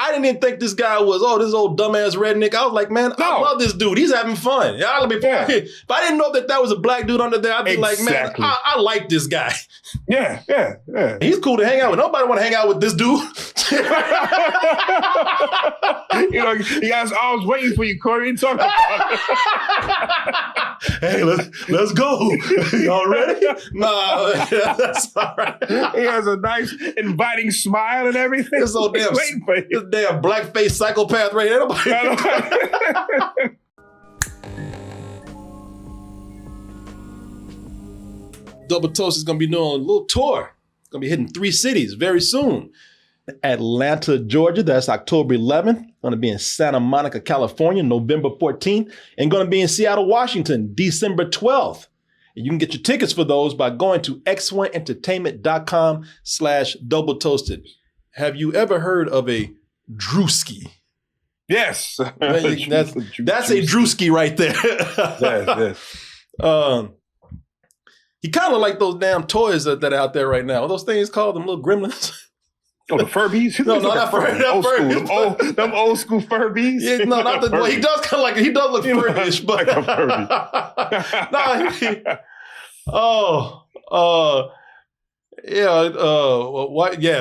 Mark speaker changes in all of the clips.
Speaker 1: I didn't even think this guy was, this old dumbass redneck. I was like, man, I love this dude. He's having fun. If I didn't know that was a black dude under there, I'd be like, man, I like this guy.
Speaker 2: Yeah.
Speaker 1: He's cool to hang out with. Nobody want to hang out with this dude.
Speaker 2: You guys always waiting for you, Corey. Talk about it.
Speaker 1: Hey, let's go. Y'all ready? Nah, that's all right.
Speaker 2: He has a nice, inviting smile and everything.
Speaker 1: This old damn, this damn blackface psychopath right here. Double Toast is going to be doing a little tour. It's going to be hitting 3 cities very soon. Atlanta, Georgia, that's October 11th. Going to be in Santa Monica, California, November 14th. And going to be in Seattle, Washington, December 12th. And you can get your tickets for those by going to x1entertainment.com/double toasted. Have you ever heard of a Druski?
Speaker 2: Yes.
Speaker 1: That's a Druski right there.
Speaker 2: Yes.
Speaker 1: He kind of like those damn toys that are out there right now. What are those things called? Them little gremlins?
Speaker 2: Oh, the Furbies?
Speaker 1: No, not Furbies.
Speaker 2: Them old school Furbies?
Speaker 1: Yeah, no, not the. Well, he does kind of like, he does look Furbish, but.
Speaker 2: Like a Furby.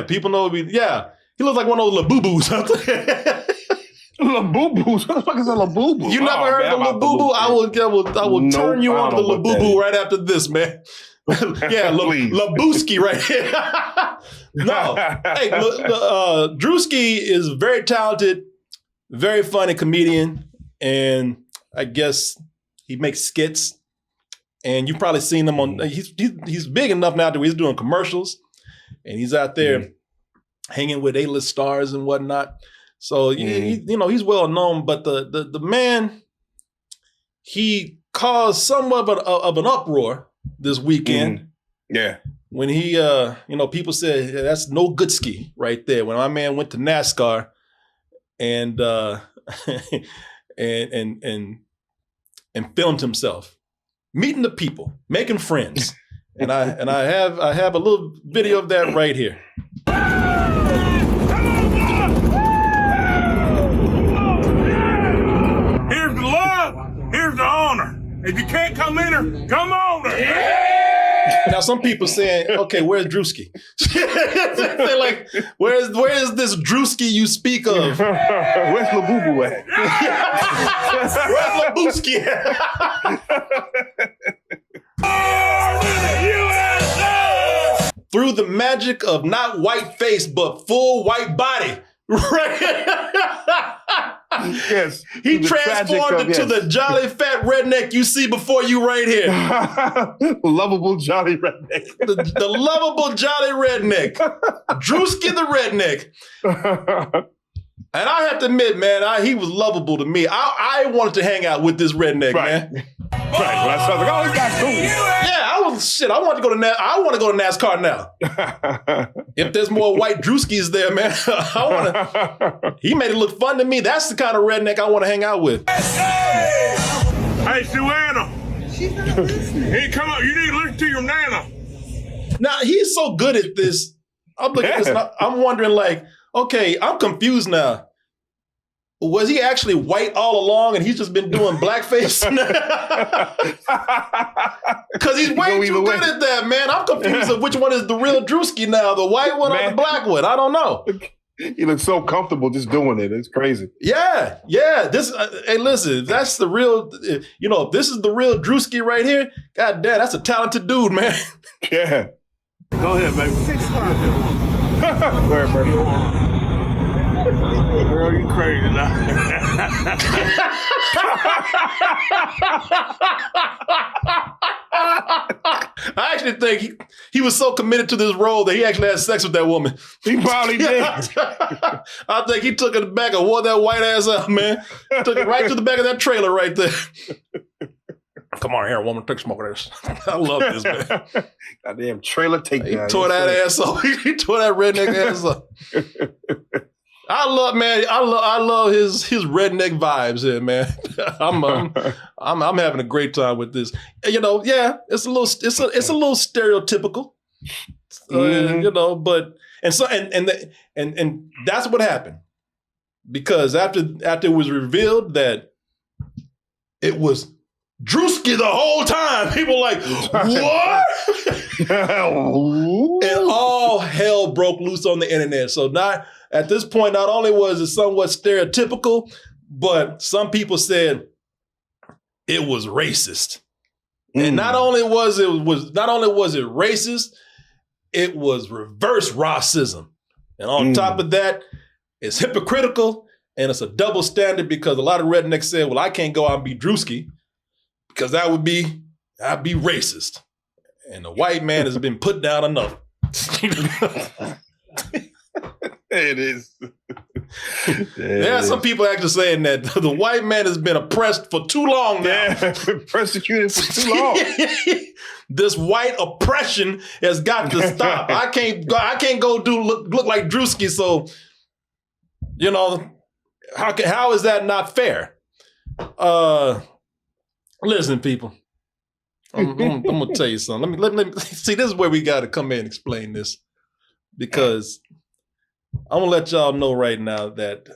Speaker 1: People know he looks like one of those Labubu's out there.
Speaker 2: Labubu's? What the fuck is a Labubu?
Speaker 1: You never heard of Labubu? I will turn you on to the Labubu right after this, man. Labuski right here. No. Hey, Druski is very talented, very funny comedian, and I guess he makes skits. And you've probably seen him on, he's big enough now that he's doing commercials, and he's out there hanging with A-list stars and whatnot. So, he's well known, but the man, he caused somewhat of an uproar this weekend.
Speaker 2: Yeah.
Speaker 1: When he, people said, that's no good ski right there. When my man went to NASCAR and and filmed himself, meeting the people, making friends. And I have a little video of that right here.
Speaker 3: Here's the love. Here's the honor. If you can't come in her, come on her. Yeah!
Speaker 1: Now some people saying, okay, where's Druski? They're like, where is this Druski you speak of?
Speaker 2: Where's Labubu at?
Speaker 1: Where's Labuski at? Through the magic of not white face, but full white body. Right?
Speaker 2: Yes.
Speaker 1: He transformed into the jolly fat redneck you see before you right here.
Speaker 2: Lovable jolly redneck.
Speaker 1: The lovable jolly redneck. Druski the redneck. And I have to admit, man, he was lovable to me. I wanted to hang out with this redneck, man.
Speaker 2: Right. When I saw like, this guy's cool.
Speaker 1: Yeah, I want to go to NASCAR now. If there's more white Druskis there, man, he made it look fun to me. That's the kind of redneck I want to hang out with.
Speaker 3: Hey, Suanna. She's not listening. Hey, come on. You need to listen to your nana.
Speaker 1: Now, he's so good at this. I'm looking at this, I'm wondering, like, okay, I'm confused now. Was he actually white all along and he's just been doing blackface? Because he's way too good at that, man. I'm confused of which one is the real Druski now, the white one or the black one. I don't know.
Speaker 2: He looks so comfortable just doing it. It's crazy.
Speaker 1: Yeah. This. Hey, listen, that's the real, if this is the real Druski right here, god damn, that's a talented dude, man.
Speaker 2: Yeah.
Speaker 3: Go ahead, baby. 6'5".
Speaker 2: Where, baby?
Speaker 3: Girl, you crazy now.
Speaker 1: I actually think he was so committed to this role that he actually had sex with that woman.
Speaker 2: He probably did.
Speaker 1: I think he took it back and wore that white ass up, man. Took it right to the back of that trailer right there. Come on here, woman, take a smoke of this. I love this, man.
Speaker 2: Goddamn trailer takedown.
Speaker 1: He tore that ass up. He tore that redneck ass up. I love his redneck vibes here, man. I'm having a great time with this. It's a little stereotypical. But that's what happened. because after it was revealed that it was Druski the whole time, people were like, what? And all hell broke loose on the internet. So at this point, not only was it somewhat stereotypical, but some people said it was racist. And not only was it racist, it was reverse racism. And on top of that, it's hypocritical and it's a double standard because a lot of rednecks said, well, I can't go out and be Druski because I'd be racist. And the white man has been put down enough.
Speaker 2: It is.
Speaker 1: There are some people actually saying that the white man has been oppressed for too long now.
Speaker 2: Yeah, persecuted for too long.
Speaker 1: This white oppression has got to stop. I can't go look like Druski. So, how is that not fair? Listen, people. I'm gonna tell you something. Let me see. This is where we got to come in and explain this, because I'm gonna let y'all know right now that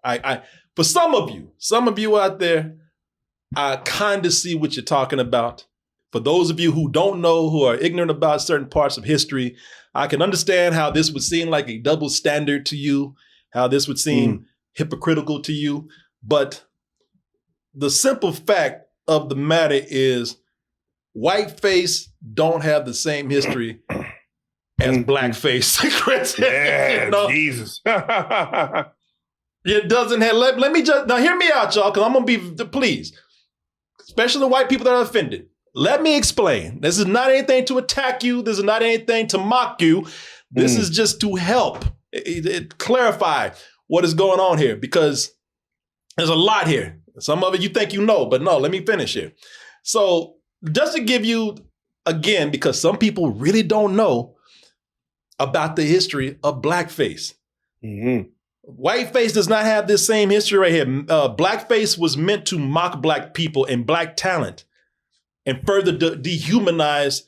Speaker 1: I for some of you out there, I kind of see what you're talking about. For those of you who don't know, who are ignorant about certain parts of history, I can understand how this would seem like a double standard to you, how this would seem hypocritical to you. But the simple fact of the matter is, whiteface don't have the same history as blackface.
Speaker 2: Yeah, Jesus.
Speaker 1: It doesn't have, let me just, now hear me out, y'all, because I'm going to be, please, especially the white people that are offended. Let me explain. This is not anything to attack you. This is not anything to mock you. This is just to help clarify what is going on here, because there's a lot here. Some of it you think you know, but no, let me finish here. So just to give you, again, because some people really don't know about the history of blackface. Whiteface does not have this same history right here. Blackface was meant to mock black people and black talent and further dehumanize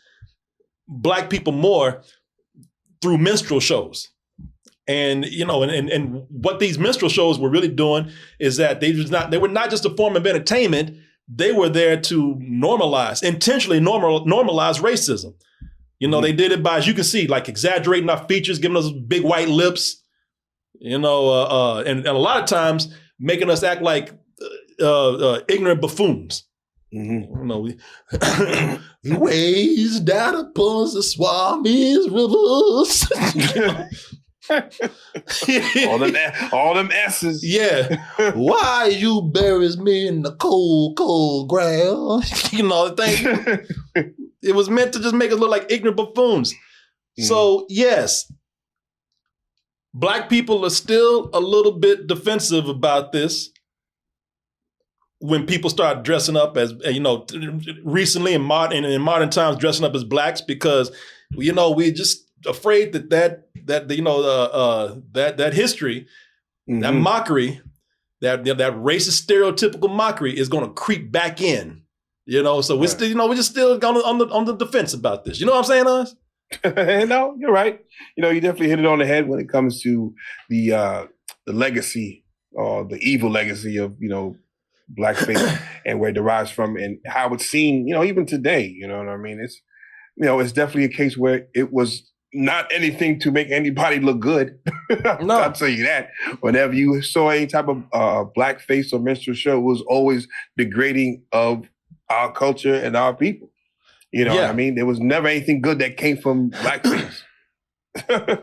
Speaker 1: black people more through minstrel shows. And, and what these minstrel shows were really doing is that they were not just a form of entertainment. They were there to intentionally normalize racism. They did it by, as you can see, like exaggerating our features, giving us big white lips, and a lot of times making us act like ignorant buffoons. Ways down upon the Swami's rivers.
Speaker 2: all them S's.
Speaker 1: Yeah. Why you buries me in the cold, cold ground? The thing. It was meant to just make us look like ignorant buffoons. So, yes, black people are still a little bit defensive about this when people start dressing up as, recently in modern times, dressing up as blacks, because, we're just afraid that history, that mockery, that racist stereotypical mockery is going to creep back in. So we're still, we're just still on the defense about this. You know what I'm saying, Oz?
Speaker 2: No, you're right. You definitely hit it on the head when it comes to the legacy, or the evil legacy of blackface and where it derives from and how it's seen. Even today. You know what I mean? It's it's definitely a case where it was not anything to make anybody look good. No. I'll tell you that. Whenever you saw any type of blackface or minstrel show, it was always degrading of our culture and our people. What I mean? There was never anything good that came from blackface.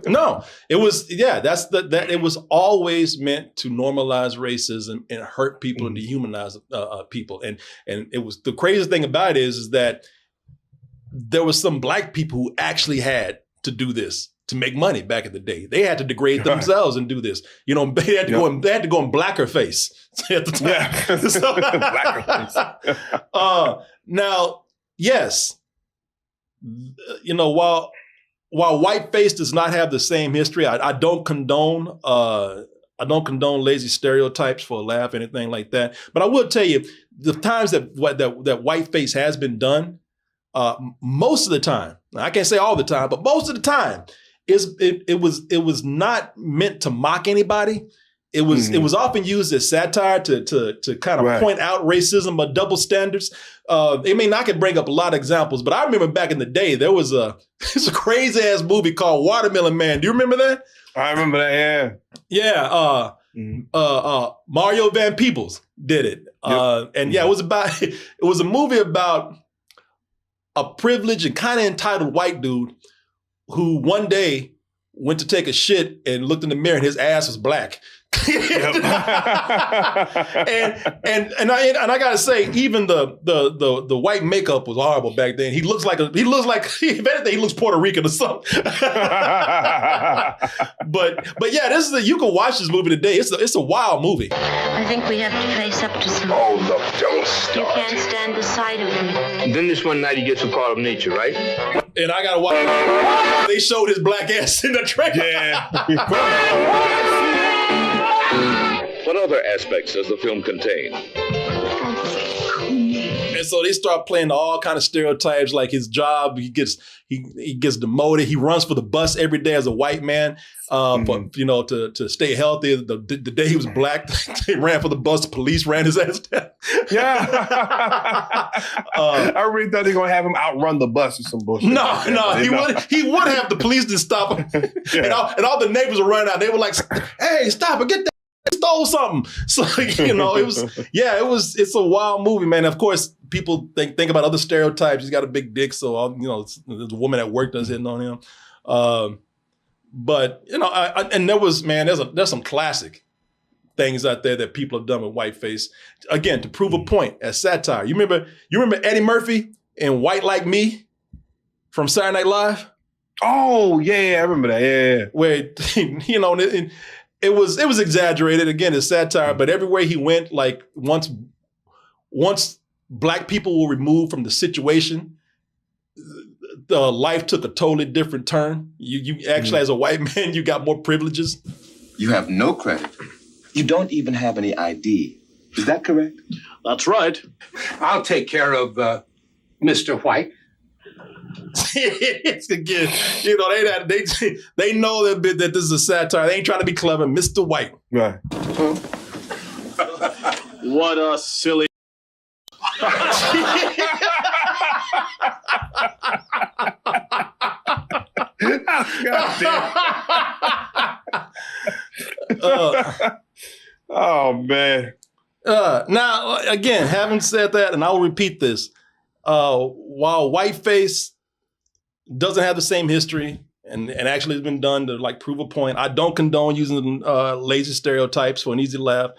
Speaker 1: No, it was, it was always meant to normalize racism and hurt people and dehumanize people. And it was, the craziest thing about it is that there was some black people who actually had to do this to make money back in the day. They had to degrade themselves and do this. They had to go in blacker face at the time. Blacker face. Now, yes, while whiteface does not have the same history, I don't condone lazy stereotypes for a laugh, anything like that. But I will tell you, the times that whiteface has been done, most of the time, I can't say all the time, but most of the time, it was not meant to mock anybody. It was often used as satire to kind of point out racism or double standards. I could bring up a lot of examples, but I remember back in the day there was it's a crazy ass movie called Watermelon Man. Do you remember that?
Speaker 2: I remember that. Yeah.
Speaker 1: Yeah. Mario Van Peebles did it. It was a movie about a privileged and kind of entitled white dude who one day went to take a shit and looked in the mirror and his ass was black. and I gotta say, even the white makeup was horrible back then. He looks like if anything, he looks Puerto Rican or something. but yeah, you can watch this movie today. It's a wild movie.
Speaker 4: I think we have to face up to some.
Speaker 3: Oh, look, don't start.
Speaker 4: You can't stand the sight of me.
Speaker 5: And then this one night he gets a call of nature, right?
Speaker 1: And I gotta watch. They showed his black ass in the trailer.
Speaker 2: Yeah.
Speaker 6: What other aspects does the film contain?
Speaker 1: And so they start playing all kind of stereotypes, like his job. He gets demoted. He runs for the bus every day as a white man, to stay healthy. The day he was black, they ran for the bus. The police ran his ass down.
Speaker 2: Yeah, I really thought they were gonna have him outrun the bus or some bullshit.
Speaker 1: No, he would have. The police didn't stop him, and all the neighbors were running out. They were like, "Hey, stop it! Get that." Stole something. So, it's a wild movie, man. Of course, people think about other stereotypes. He's got a big dick, so, there's a woman at work that's hitting on him. There's some classic things out there that people have done with Whiteface. Again, to prove a point as satire. You remember Eddie Murphy in White Like Me from Saturday Night Live?
Speaker 2: Oh, yeah, I remember that, yeah.
Speaker 1: Where, it was exaggerated. Again, it's satire, but everywhere he went, like once black people were removed from the situation, the life took a totally different turn. You actually, as a white man, you got more privileges.
Speaker 7: You have no credit. You don't even have any ID. Is that correct?
Speaker 8: That's right.
Speaker 9: I'll take care of Mr. White.
Speaker 1: It's again, they know that this is a satire. They ain't trying to be clever, Mr. White.
Speaker 2: Right.
Speaker 8: What a silly.
Speaker 2: Oh man.
Speaker 1: Now, again, having said that, and I'll repeat this, while Whiteface doesn't have the same history and actually has been done to like prove a point, I don't condone using lazy stereotypes for an easy laugh.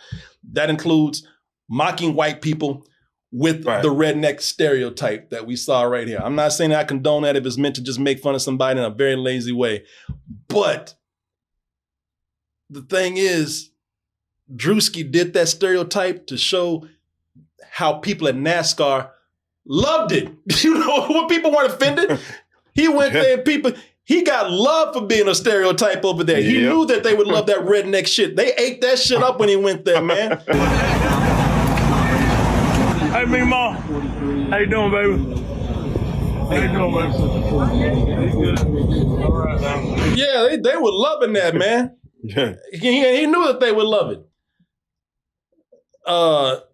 Speaker 1: That includes mocking white people with the redneck stereotype that we saw right here. I'm not saying I condone that if it's meant to just make fun of somebody in a very lazy way. But the thing is, Druski did that stereotype to show how people at NASCAR loved it. When people weren't offended, he went there and he got love for being a stereotype over there. He knew that they would love that redneck shit. They ate that shit up when he went there, man.
Speaker 3: Hey, Big Ma. How you doing, baby? How you doing, baby? All right, man.
Speaker 1: Yeah, they were loving that, man. He knew that they would love it.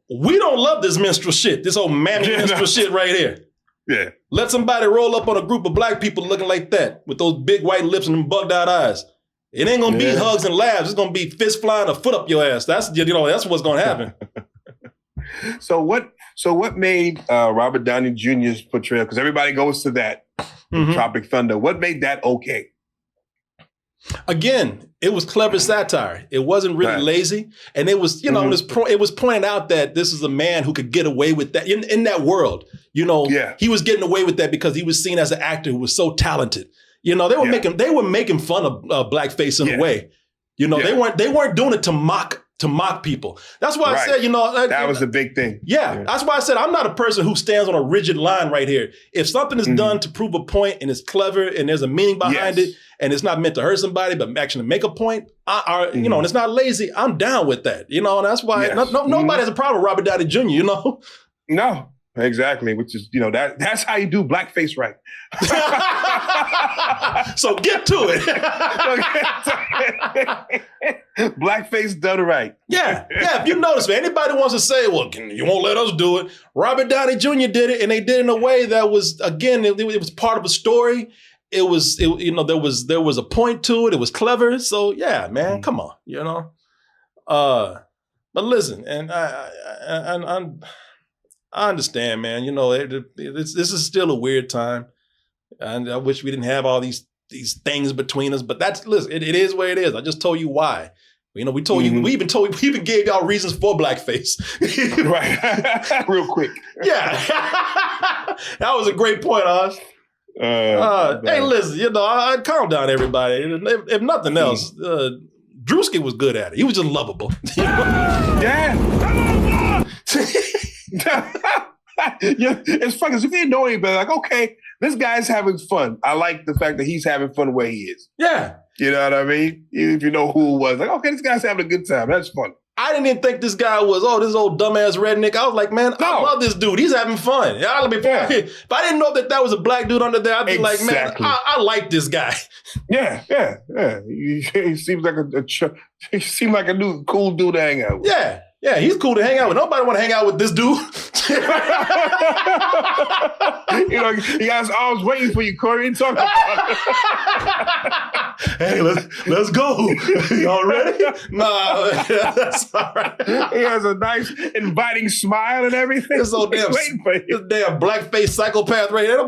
Speaker 1: We don't love this minstrel shit, this old mammy minstrel shit right here.
Speaker 2: Yeah.
Speaker 1: Let somebody roll up on a group of black people looking like that with those big white lips and them bugged out eyes. It ain't gonna be hugs and laughs. It's gonna be fist flying a foot up your ass. That's what's gonna happen.
Speaker 2: So what made Robert Downey Jr.'s portrayal? Because everybody goes to that Tropic Thunder. What made that okay?
Speaker 1: Again, it was clever satire. It wasn't really lazy, and it was, it was pointed out that this is a man who could get away with that in that world. He was getting away with that because he was seen as an actor who was so talented. They were making fun of blackface in a way. They weren't doing it to mock people. That's why I said,
Speaker 2: that was a big thing.
Speaker 1: Yeah, that's why I said I'm not a person who stands on a rigid line right here. If something is done to prove a point and it's clever and there's a meaning behind it and it's not meant to hurt somebody but actually make a point, and it's not lazy, I'm down with that. And that's why nobody has a problem with Robert Downey Jr.
Speaker 2: No, Exactly, which is, that's how you do blackface right.
Speaker 1: So get to it.
Speaker 2: Blackface done right.
Speaker 1: Yeah. If you notice, man, anybody wants to say, well, you won't let us do it. Robert Downey Jr. did it, and they did it in a way that was, again, it was part of a story. There was a point to it. It was clever. So yeah, man, come on, But listen, and I understand, man. This is still a weird time, and I wish we didn't have all these things between us. But listen, it is where it is. I just told you why. We told you. We even gave y'all reasons for blackface.
Speaker 2: Right, real quick.
Speaker 1: Yeah, that was a great point, Oz. Hey, listen, calm down, everybody. If nothing else, Druski was good at it. He was just lovable.
Speaker 2: Yeah. It's funny because if you didn't know anybody, like, okay, this guy's having fun. I like the fact that he's having fun the way he is.
Speaker 1: Yeah.
Speaker 2: You know what I mean? Even if you know who it was, like, okay, this guy's having a good time. That's fun.
Speaker 1: I didn't even think this guy was, this old dumbass redneck. I was like, man, I love this dude. He's having fun. If I didn't know that was a black dude under there, I'd be like, man, I like this guy.
Speaker 2: Yeah. He seems like he seems like a cool dude to hang out with.
Speaker 1: Yeah, he's cool to hang out with. Nobody want to hang out with this dude.
Speaker 2: He got arms waiting for you, Corey. Talk about it.
Speaker 1: Hey, let's go. Y'all ready? Nah, that's all right.
Speaker 2: He has a nice, inviting smile and everything.
Speaker 1: This old damn blackface psychopath right there.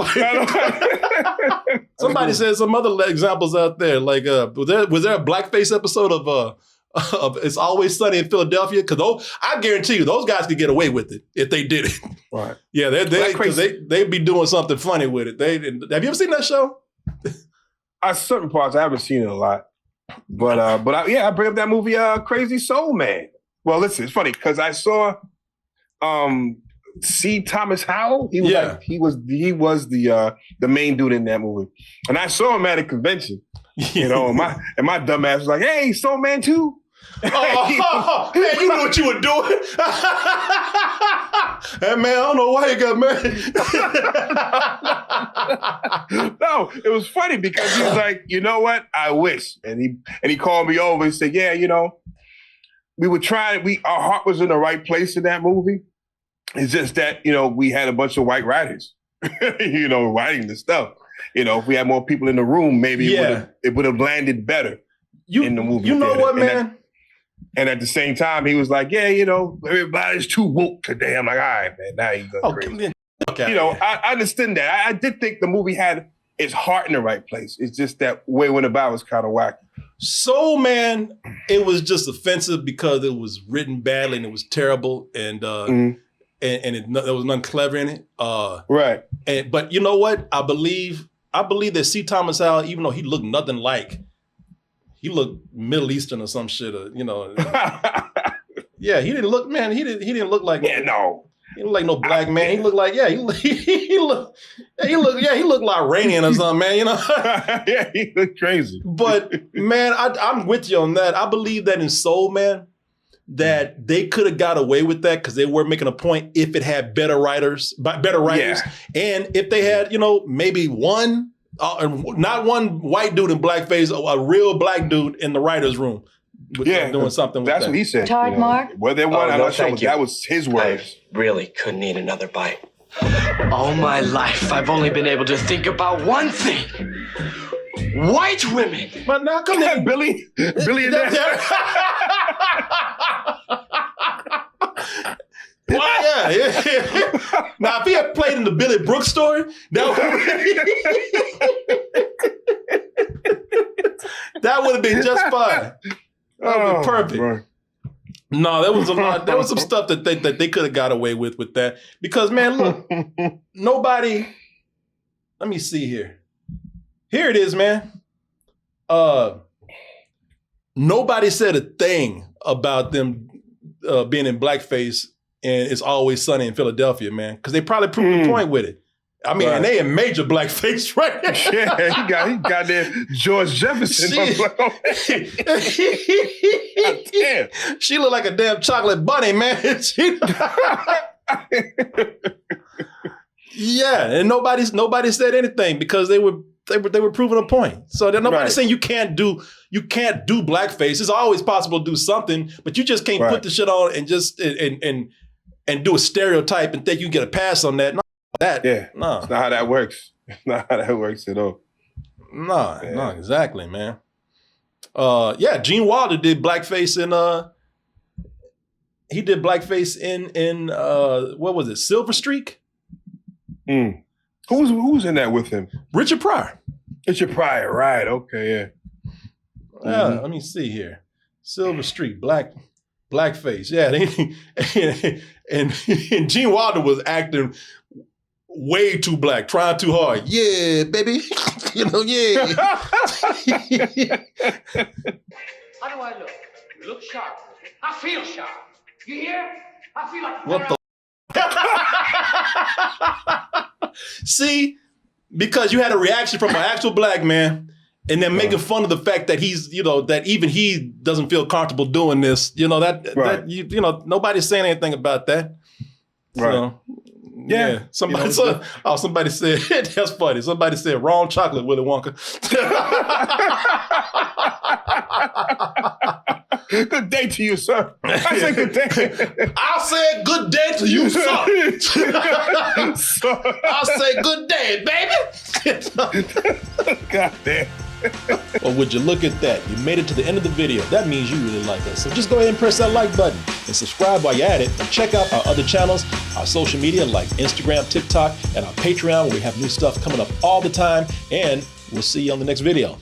Speaker 1: Somebody said some other examples out there. Like, was there a blackface episode of It's Always Sunny in Philadelphia? Because I guarantee you, those guys could get away with it if they did it.
Speaker 2: Right.
Speaker 1: Yeah, they'd be doing something funny with it. Have you ever seen that show?
Speaker 2: Certain parts, I haven't seen it a lot. But I bring up that movie, Crazy Soul Man. Well, listen, it's funny because I saw C. Thomas Howell. He was the main dude in that movie, and I saw him at a convention. And my dumb ass was like, "Hey, Soul Man too."
Speaker 1: Man, you knew what you were doing. Hey, man, I don't know why you got mad.
Speaker 2: No, it was funny because he was like, "You know what? I wish," and he called me over and said, "Yeah, we were trying. Our heart was in the right place in that movie. It's just that we had a bunch of white writers, writing the stuff. If we had more people in the room, maybe it would have landed better in the movie.
Speaker 1: You know what, man?
Speaker 2: And at the same time, he was like, everybody's too woke today. I'm like, all right, man, now you go crazy.
Speaker 1: Okay.
Speaker 2: I understand that. I did think the movie had its heart in the right place. It's just that way it went about was kind of wacky.
Speaker 1: Soul Man, it was just offensive because it was written badly and it was terrible and there was nothing clever in it.
Speaker 2: Right.
Speaker 1: But you know what? I believe that C. Thomas Howell, even though he looked nothing like, he looked Middle Eastern or some shit, Yeah, he didn't look, man. He didn't look like.
Speaker 2: Yeah, no.
Speaker 1: He looked like no black man. He looked like, he looked like Iranian or something, man.
Speaker 2: Yeah, he looked crazy.
Speaker 1: But man, I'm with you on that. I believe that in Soul Man, that they could have got away with that because they were making a point if it had better writers, and if they had, maybe one, not one white dude in blackface, a real black dude in the writer's room. Doing something with
Speaker 2: that's
Speaker 1: that.
Speaker 2: what he said.
Speaker 4: Tired, Mark?
Speaker 2: Well, they won. I'm not sure, but that was his words.
Speaker 10: I really couldn't eat another bite. All my life, I've only been able to think about one thing. White women.
Speaker 1: But now come on,
Speaker 2: Billy is there.
Speaker 1: Well, yeah. Now, if he had played in the Billy Brooks story, that would have been just fine. That would be perfect. Bro. No, there was a lot. There was some stuff that they could have got away with that. Because, man, look, nobody. Let me see here. Here it is, man. Nobody said a thing about them being in blackface and It's Always Sunny in Philadelphia, man. Because they probably proved the point with it. I mean, and they in major blackface right now.
Speaker 2: Yeah, he got there George Jefferson.
Speaker 1: She looked like a damn chocolate bunny, man. Yeah, and nobody said anything because they were proving a point. So nobody's saying you can't do blackface. It's always possible to do something, but you just can't put the shit on and just and do a stereotype and think you get a pass on that. No, no.
Speaker 2: It's not how that works. It's not how that works at all.
Speaker 1: No, exactly, man. Gene Wilder did blackface in what was it, Silver Streak?
Speaker 2: Who was in that with him?
Speaker 1: Richard Pryor.
Speaker 2: Richard Pryor, right? Okay,
Speaker 1: yeah. Let me see here. Silver Streak, blackface. Yeah, and Gene Wilder was acting way too black, trying too hard. Yeah, baby. Yeah.
Speaker 10: How do I look? You look sharp. I feel sharp. You hear? I feel like
Speaker 1: what the See, because you had a reaction from an actual black man and then making fun of the fact that he's, that even he doesn't feel comfortable doing this, nobody's saying anything about that.
Speaker 2: Right.
Speaker 1: So, yeah. Somebody said, that's funny. Somebody said wrong chocolate, Willy Wonka.
Speaker 2: Good day to you, sir. I said good day.
Speaker 1: I said good day to you, sir. I said good day, baby.
Speaker 2: God damn.
Speaker 1: Well, would you look at that? You made it to the end of the video. That means you really like us. So just go ahead and press that like button and subscribe while you're at it. And check out our other channels, our social media like Instagram, TikTok, and our Patreon where we have new stuff coming up all the time. And we'll see you on the next video.